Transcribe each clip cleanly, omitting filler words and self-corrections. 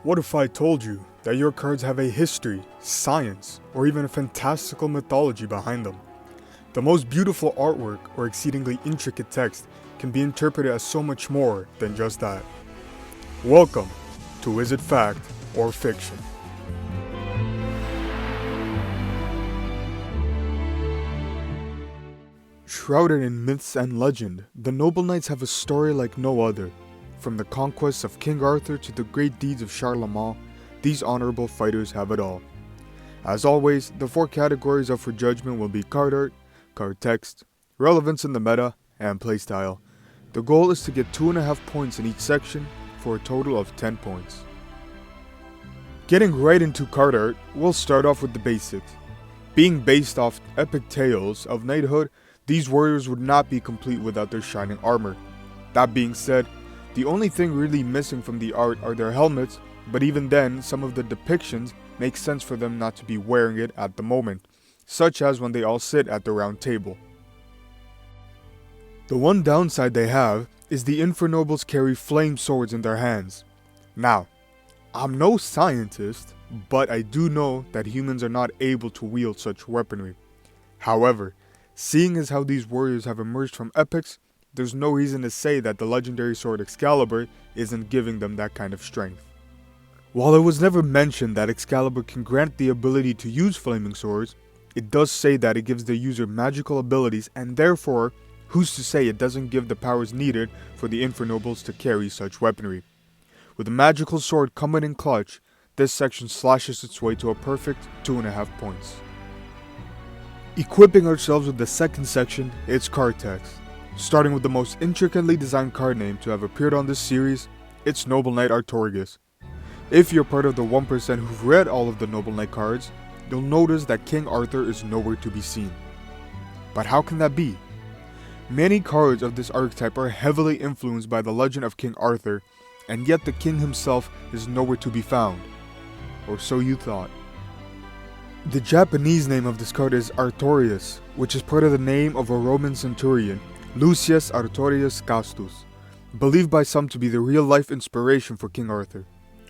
What if I told you that your cards have a history, science, or even a fantastical mythology behind them? The most beautiful artwork or exceedingly intricate text can be interpreted as so much more than just that. Welcome to Is It Fact or Fiction? Shrouded in myths and legend, the Noble Knights have a story like no other. From the conquests of King Arthur to the great deeds of Charlemagne, these honorable fighters have it all. As always, the four categories up for judgment will be card art, card text, relevance in the meta, and playstyle. The goal is to get 2.5 points in each section for a total of 10 points. Getting right into card art, we'll start off with the basics. Being based off epic tales of knighthood, these warriors would not be complete without their shining armor. That being said, the only thing really missing from the art are their helmets, but even then, some of the depictions make sense for them not to be wearing it at the moment, such as when they all sit at the round table. The one downside they have is the Infernobles carry flame swords in their hands. Now, I'm no scientist, but I do know that humans are not able to wield such weaponry. However, seeing as how these warriors have emerged from epics, there's no reason to say that the legendary sword Excalibur isn't giving them that kind of strength. While it was never mentioned that Excalibur can grant the ability to use flaming swords, it does say that it gives the user magical abilities, and therefore, who's to say it doesn't give the powers needed for the Infernobles to carry such weaponry. With a magical sword coming in clutch, this section slashes its way to a perfect 2.5 points. Equipping ourselves with the second section, it's card text. Starting with the most intricately designed card name to have appeared on this series, it's Noble Knight Artorias. If you're part of the 1% who've read all of the Noble Knight cards, you'll notice that King Arthur is nowhere to be seen. But how can that be? Many cards of this archetype are heavily influenced by the legend of King Arthur, and yet the king himself is nowhere to be found. Or so you thought. The Japanese name of this card is Artorias, which is part of the name of a Roman centurion, Lucius Artorius Castus, believed by some to be the real-life inspiration for King Arthur.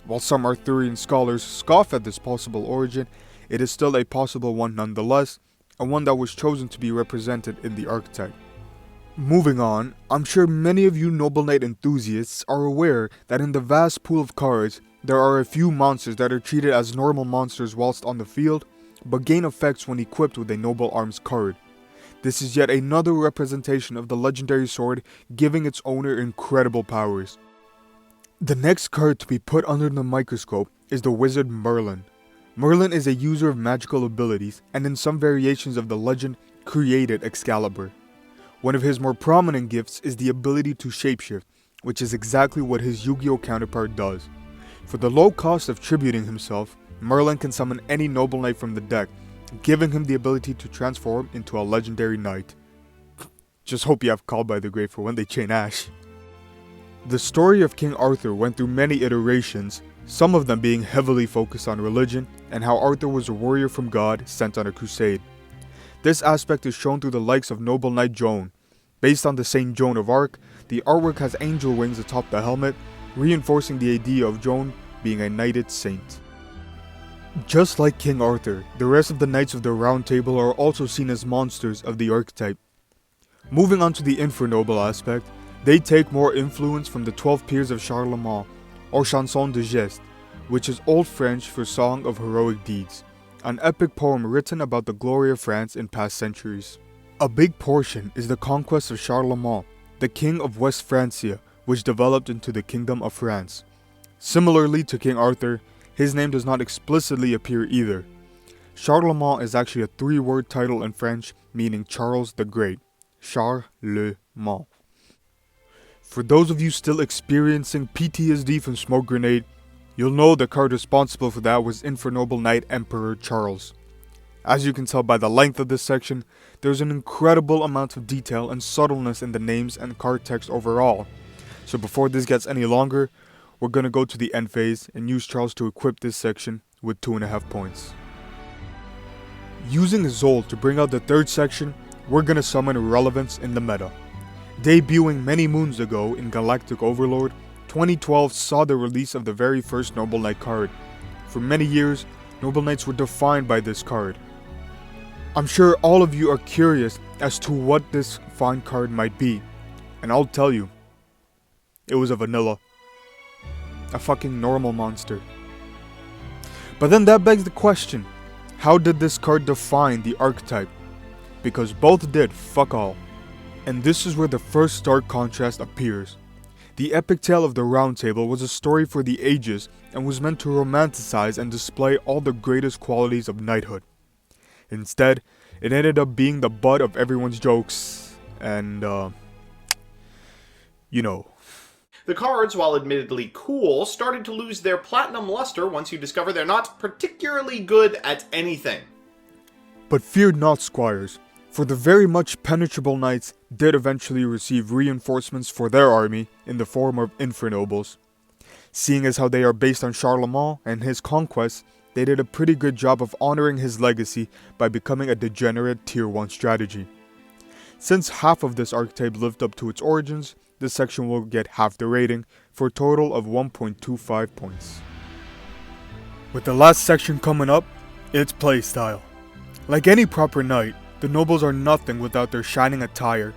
While some Arthurian scholars scoff at this possible origin, it is still a possible one nonetheless, and one that was chosen to be represented in the archetype. Moving on, I'm sure many of you Noble Knight enthusiasts are aware that in the vast pool of cards, there are a few monsters that are treated as normal monsters whilst on the field, but gain effects when equipped with a Noble Arms card. This is yet another representation of the legendary sword giving its owner incredible powers. The next card to be put under the microscope is the Wizard Merlin. Merlin is a user of magical abilities and in some variations of the legend created Excalibur. One of his more prominent gifts is the ability to shapeshift, which is exactly what his Yu-Gi-Oh counterpart does. For the low cost of tributing himself, Merlin can summon any Noble Knight from the deck, giving him the ability to transform into a legendary knight. Just hope you have Called by the Grave for when they chain Ash. The story of King Arthur went through many iterations, some of them being heavily focused on religion and how Arthur was a warrior from God sent on a crusade. This aspect is shown through the likes of Noble Knight Joan. Based on the Saint Joan of Arc, the artwork has angel wings atop the helmet, reinforcing the idea of Joan being a knighted saint. Just like King Arthur, the rest of the Knights of the Round Table are also seen as monsters of the archetype. Moving on to the Infernoble aspect, they take more influence from the 12 Peers of Charlemagne, or Chanson de Geste, which is Old French for Song of Heroic Deeds, an epic poem written about the glory of France in past centuries. A big portion is the conquest of Charlemagne, the king of West Francia, which developed into the Kingdom of France. Similarly to King Arthur, his name does not explicitly appear either. Charlemagne is actually a 3-word title in French meaning Charles the Great. Charlemagne. For those of you still experiencing PTSD from Smoke Grenade, you'll know the card responsible for that was Infernoble Knight Emperor Charles. As you can tell by the length of this section, there's an incredible amount of detail and subtleness in the names and card text overall. So before this gets any longer, we're gonna go to the end phase and use Charles to equip this section with 2.5 points. Using Zol to bring out the third section, we're gonna summon Relevance in the meta. Debuting many moons ago in Galactic Overlord, 2012 saw the release of the very first Noble Knight card. For many years, Noble Knights were defined by this card. I'm sure all of you are curious as to what this fine card might be, and I'll tell you. It was a vanilla. A fucking normal monster. But then that begs the question, how did this card define the archetype? Because both did fuck all. And this is where the first stark contrast appears. The epic tale of the Round Table was a story for the ages and was meant to romanticize and display all the greatest qualities of knighthood. Instead, it ended up being the butt of everyone's jokes and, you know. The cards, while admittedly cool, started to lose their platinum luster once you discover they're not particularly good at anything. But fear not, squires, for the very much penetrable knights did eventually receive reinforcements for their army in the form of infranobles. Seeing as how they are based on Charlemagne and his conquests, they did a pretty good job of honoring his legacy by becoming a degenerate tier 1 strategy. Since half of this archetype lived up to its origins, this section will get half the rating, for a total of 1.25 points. With the last section coming up, it's playstyle. Like any proper knight, the nobles are nothing without their shining attire.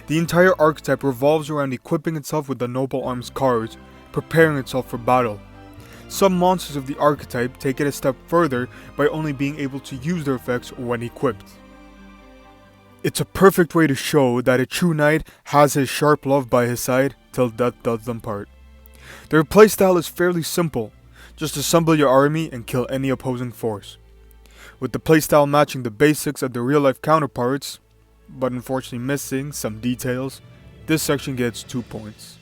The entire archetype revolves around equipping itself with the noble arms cards, preparing itself for battle. Some monsters of the archetype take it a step further by only being able to use their effects when equipped. It's a perfect way to show that a true knight has his sharp love by his side till death does them part. Their playstyle is fairly simple, just assemble your army and kill any opposing force. With the playstyle matching the basics of the real life counterparts, but unfortunately missing some details, this section gets 2 points.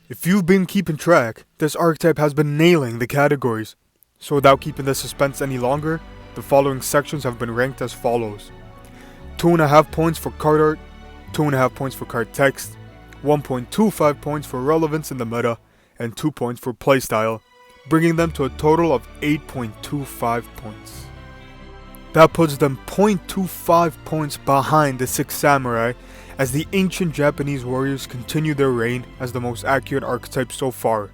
If you've been keeping track, this archetype has been nailing the categories, so without keeping the suspense any longer, the following sections have been ranked as follows. 2.5 points for card art, 2.5 points for card text, 1.25 points for relevance in the meta, and 2 points for playstyle, bringing them to a total of 8.25 points. That puts them 0.25 points behind the 6 samurai, as the ancient Japanese warriors continue their reign as the most accurate archetype so far.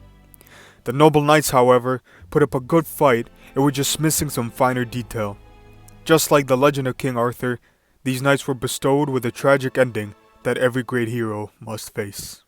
The noble knights, however, put up a good fight and were just missing some finer detail. Just like the legend of King Arthur, these knights were bestowed with a tragic ending that every great hero must face.